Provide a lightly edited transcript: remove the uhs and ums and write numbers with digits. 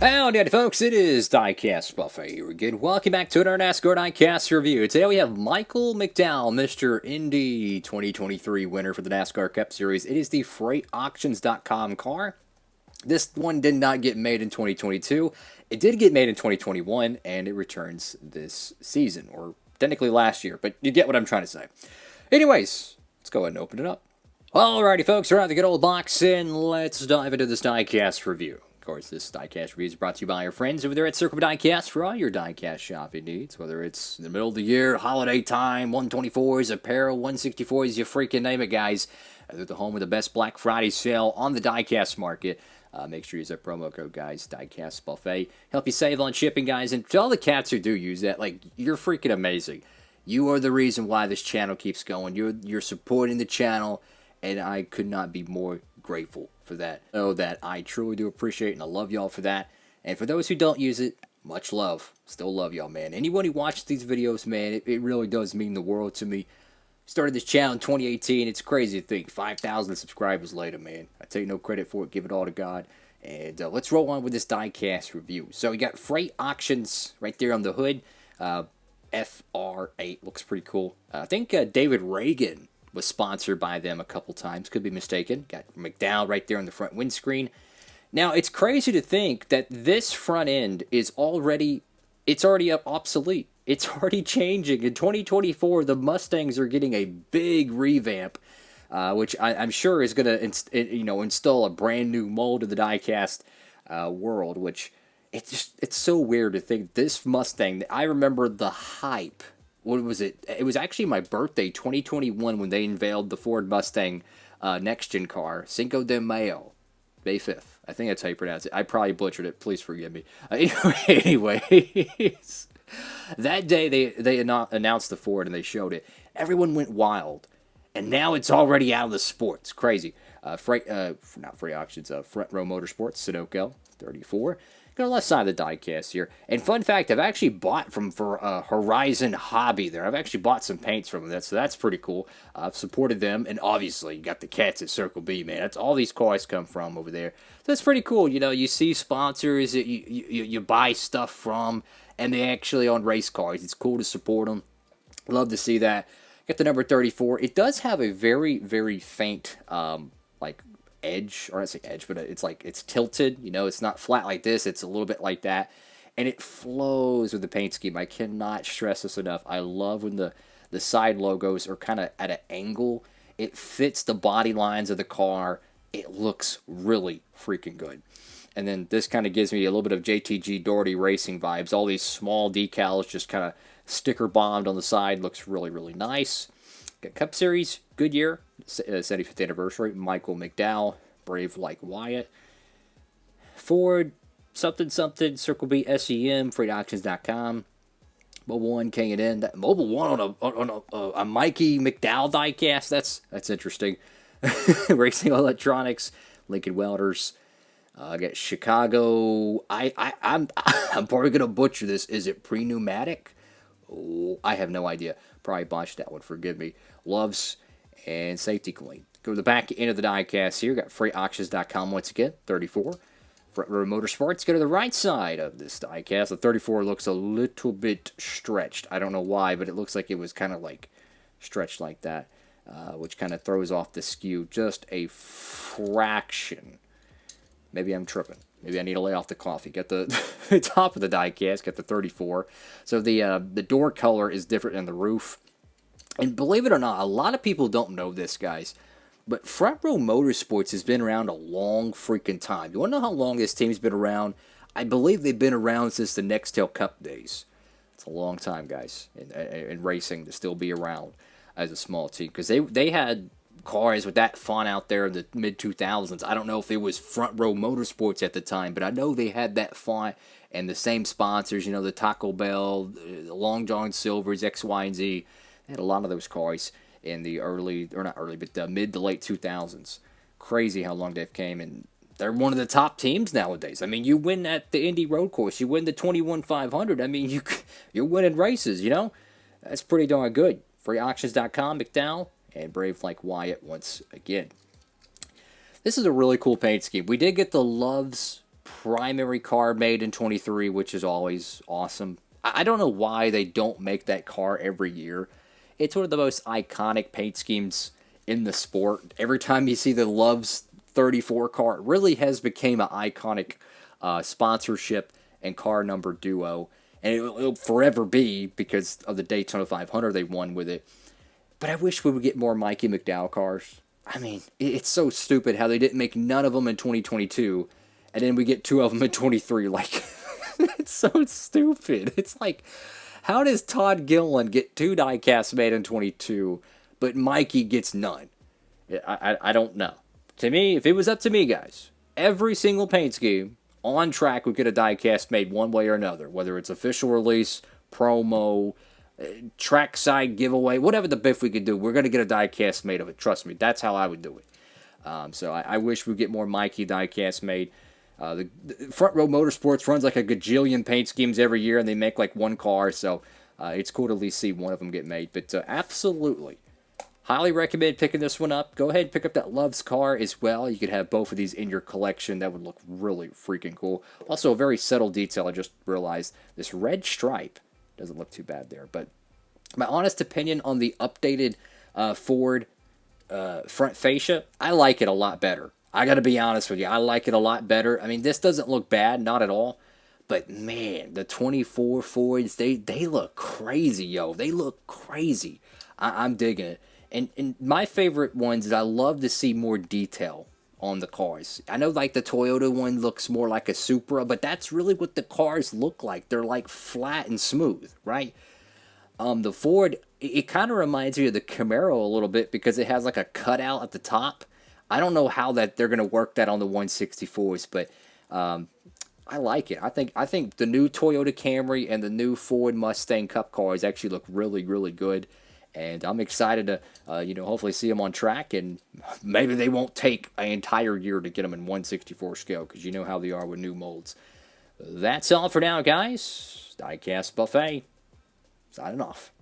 Howdy, folks, it is Diecastbuffet here again. Welcome back to another NASCAR Diecast review. Today we have Michael Mcdowell, Mr. Indy 2023 winner for the NASCAR Cup Series. It is the FR8 car. This one did not get made in 2022. It did get made in 2021, and it returns this season, or technically last year, but you get what I'm trying to say. Anyways, let's go ahead and open it up. Alrighty, folks, we're out the good old box, and let's dive into this Diecast review. Of course, this Diecast review is brought to you by our friends over there at Circle Diecast for all your Diecast shopping needs, whether it's in the middle of the year, holiday time, 124s, apparel, 164s, you freaking name it, guys. They're the home of the best Black Friday sale on the Diecast market. Make sure you use that promo code, guys, Diecastbuffet. Help you save on shipping, guys. And to all the cats who do use that, like, you're freaking amazing. You are the reason why this channel keeps going. You're supporting the channel, and I could not be more grateful for that. Know that I truly do appreciate it, and I love y'all for that. And for those who don't use it, much love. Still love y'all, man. Anyone who watches these videos, man, it really does mean the world to me. Started this channel in 2018. It's crazy to think 5,000 subscribers later, man. I take no credit for it. Give it all to God. And let's roll on with this Diecast review. So we got Freight Auctions right there on the hood. FR8 looks pretty cool. I think David Reagan was sponsored by them a couple times. Could be mistaken. Got Mcdowell right there on the front windscreen. Now, it's crazy to think that this front end is already obsolete. It's already changing. In 2024, the Mustangs are getting a big revamp, which I'm sure is going to install a brand new mold of the diecast world, which it's so weird to think this Mustang. I remember the hype. What was it? It was actually my birthday, 2021, when they unveiled the Ford Mustang next-gen car, Cinco de Mayo, May 5th. I think that's how you pronounce it. I probably butchered it. Please forgive me. Anyways, that day they announced the Ford and they showed it. Everyone went wild, and now it's already out of the sports. Crazy. Not Freight Auctions. Front Row Motorsports, Sunoco, 34. Got on the left side of the diecast here. And fun fact, I've actually bought for Horizon Hobby there. I've actually bought some paints from them, so that's pretty cool. I've supported them, and obviously you got the cats at Circle B, man. That's all these cars come from over there. So that's pretty cool. You know, you see sponsors that you buy stuff from, and they actually on race cars. It's cool to support them. Love to see that. Got the number 34. It does have a very, very faint, edge, or I say edge, but it's tilted. You know, it's not flat like this. It's a little bit like that, and it flows with the paint scheme. I cannot stress this enough. I love when the side logos are kind of at an angle. It fits the body lines of the car. It looks really freaking good. And then this kind of gives me a little bit of JTG Doherty Racing vibes. All these small decals just kind of sticker bombed on the side. Looks really, really nice. Got Cup Series, good year, 75th anniversary, Michael McDowell, Brave Like Wyatt, Ford, something, Circle B, SEM, FreightAuctions.com, Mobile One, K&N, Mobile One on a Mikey McDowell diecast, that's interesting. Racing Electronics, Lincoln Welders, I got Chicago, I'm probably going to butcher this, is it pre-pneumatic? Oh, I have no idea. Probably botched that one. Forgive me. Loves and Safety Clean. Go to the back end of the diecast here. Got FreightAuctions.com once again. 34. Front Row Motorsports. Go to the right side of this diecast. The 34 looks a little bit stretched. I don't know why, but it looks like it was kind of like stretched like that, which kind of throws off the skew just a fraction. Maybe I'm tripping. Maybe I need to lay off the coffee. Got the top of the diecast, got the 34. So the door color is different than the roof. And believe it or not, a lot of people don't know this, guys. But Front Row Motorsports has been around a long freaking time. You want to know how long this team's been around? I believe they've been around since the Nextel Cup days. It's a long time, guys, in racing to still be around as a small team. Because they had cars with that font out there in the mid-2000s. I don't know if it was Front Row Motorsports at the time, but I know they had that font and the same sponsors, you know, the Taco Bell, the Long John Silver's, X, Y, and Z. They had a lot of those cars in the mid to late 2000s. Crazy how long they've came, and they're one of the top teams nowadays. I mean, you win at the Indy Road Course, you win the 21-500. I mean, you're winning races, you know? That's pretty darn good. FreeAuctions.com, McDowell, and Brave Like Wyatt once again. This is a really cool paint scheme. We did get the Loves primary car made in 23, which is always awesome. I don't know why they don't make that car every year. It's one of the most iconic paint schemes in the sport. Every time you see the Love's 34 car, it really has become an iconic sponsorship and car number duo. And it'll forever be because of the Daytona 500 they won with it. But I wish we would get more Mikey McDowell cars. I mean, it's so stupid how they didn't make none of them in 2022, and then we get 2 of them in 23. Like, it's so stupid. It's like, how does Todd Gilliland get 2 diecasts made in 22, but Mikey gets none? I don't know. To me, if it was up to me, guys, every single paint scheme on track would get a diecast made one way or another, whether it's official release, promo, trackside giveaway, whatever the biff we could do, we're going to get a diecast made of it. Trust me, that's how I would do it. So I wish we'd get more Mikey diecast made. The Front Row Motorsports runs like a gajillion paint schemes every year, and they make like one car, so it's cool to at least see one of them get made. But absolutely, highly recommend picking this one up. Go ahead and pick up that Love's car as well. You could have both of these in your collection. That would look really freaking cool. Also, a very subtle detail I just realized. This red stripe doesn't look too bad there. But my honest opinion on the updated Ford front fascia, I like it a lot better. I got to be honest with you. I like it a lot better. I mean, this doesn't look bad, not at all. But, man, the 24 Fords, they look crazy, yo. They look crazy. I'm digging it. And my favorite ones is I love to see more detail on the cars. I know, like, the Toyota one looks more like a Supra, but that's really what the cars look like. They're, like, flat and smooth, right? The Ford, it kind of reminds me of the Camaro a little bit because it has, like, a cutout at the top. I don't know how that they're going to work that on the 164s, but I like it. I think the new Toyota Camry and the new Ford Mustang Cup cars actually look really, really good. And I'm excited to, hopefully see them on track. And maybe they won't take an entire year to get them in 164 scale because you know how they are with new molds. That's all for now, guys. Diecast Buffet. Signing off.